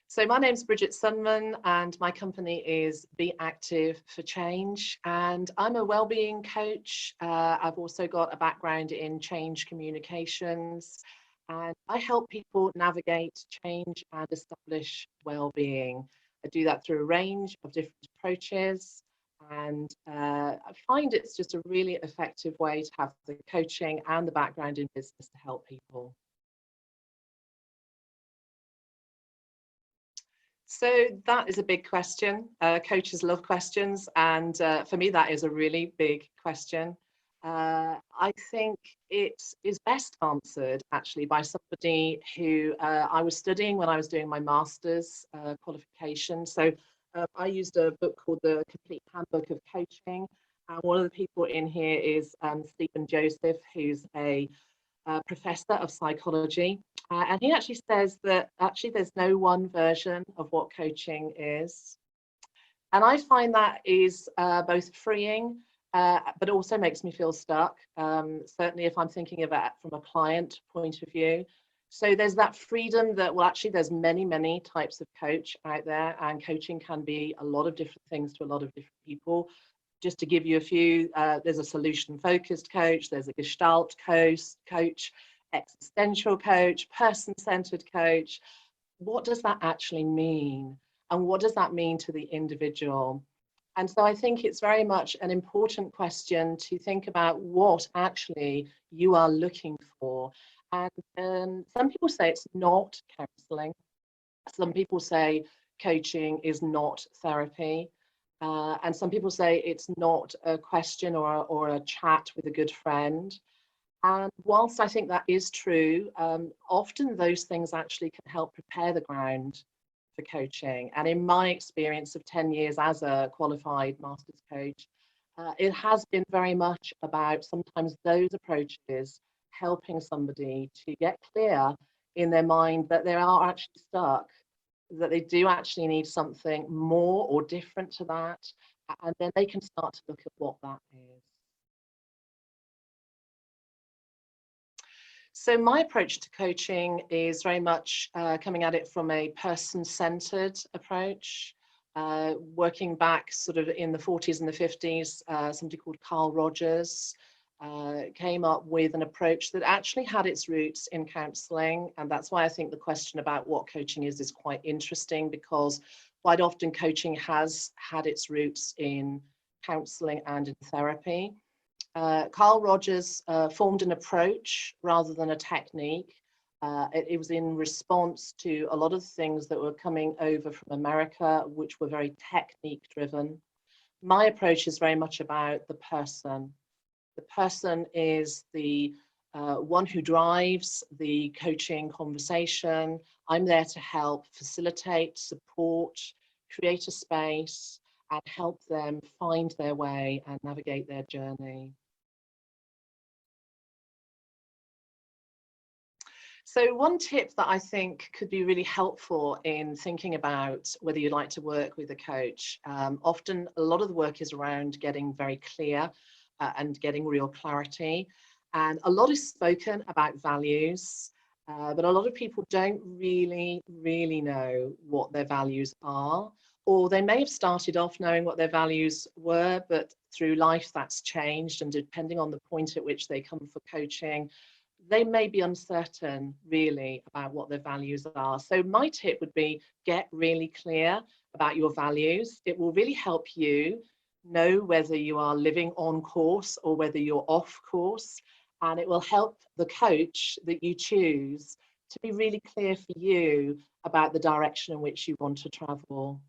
So my name's Bridgette Sunman and my company is Be Active for Change, and I'm a wellbeing coach. I've also got a background in change communications, and I help people navigate change and establish wellbeing. I do that through a range of different approaches, and I find it's just a really effective way to have the coaching and the background in business to help people. So that is a big question. Coaches love questions, and for me, that is a really big question. I think it is best answered actually by somebody who I was studying when I was doing my master's qualification. So I used a book called The Complete Handbook of Coaching. And one of the people in here is Stephen Joseph, who's a professor of psychology, and he actually says that actually there's no one version of what coaching is. And I find that is both freeing, but also makes me feel stuck, certainly if I'm thinking of it from a client point of view. So there's that freedom that, well, actually there's many types of coach out there, and coaching can be a lot of different things to a lot of different people. Just to give you a few, there's a solution-focused coach, there's a Gestalt coach, existential coach, person-centered coach. What does that actually mean? And what does that mean to the individual? And so I think it's very much an important question to think about what actually you are looking for. And some people say it's not counseling. Some people say coaching is not therapy. And some people say it's not a question or a chat with a good friend. And whilst I think that is true, often those things actually can help prepare the ground for coaching. And in my experience of 10 years as a qualified master's coach, it has been very much about sometimes those approaches helping somebody to get clear in their mind that they are actually stuck, that they do actually need something more or different to that, and then they can start to look at what that is. So my approach to coaching is very much coming at it from a person-centered approach, working back sort of in the 40s and the 50s. Somebody called Carl Rogers came up with an approach that actually had its roots in counseling. And that's why I think the question about what coaching is quite interesting, because quite often coaching has had its roots in counseling and in therapy. Carl Rogers formed an approach rather than a technique. It was in response to a lot of things that were coming over from America, which were very technique driven. My approach is very much about the person. The person is the one who drives the coaching conversation. I'm there to help facilitate, support, create a space, and help them find their way and navigate their journey. So one tip that I think could be really helpful in thinking about whether you'd like to work with a coach, often a lot of the work is around getting very clear and getting real clarity. And a lot is spoken about values, but a lot of people don't really know what their values are, or they may have started off knowing what their values were, but through life that's changed, and depending on the point at which they come for coaching, they may be uncertain really about what their values are. So my tip would be get really clear about your values. It will really help you know whether you are living on course or whether you're off course. And it will help the coach that you choose to be really clear for you about the direction in which you want to travel.